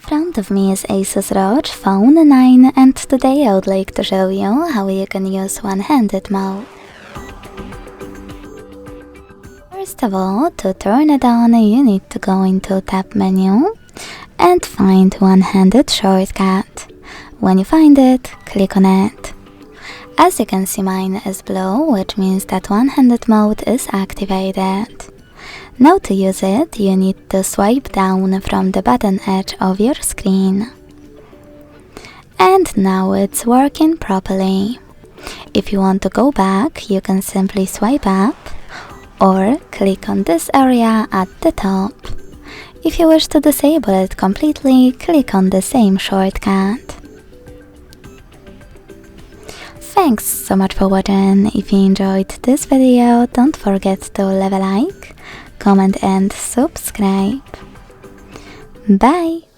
front of me is ASUS ROG Phone 9, and today I would like to show you how you can use one-handed mode. First of all, to turn it on, you need to go into Tab menu and find one-handed shortcut. When you find it, click on it. As you can see, mine is blue, which means that one-handed mode is activated. Now to use it, you need to swipe down from the bottom edge of your screen. And now it's working properly. If you want to go back, you can simply swipe up or click on this area at the top. If you wish to disable it completely, click on the same shortcut. Thanks so much for watching. If you enjoyed this video, don't forget to leave a like, comment and subscribe. Bye!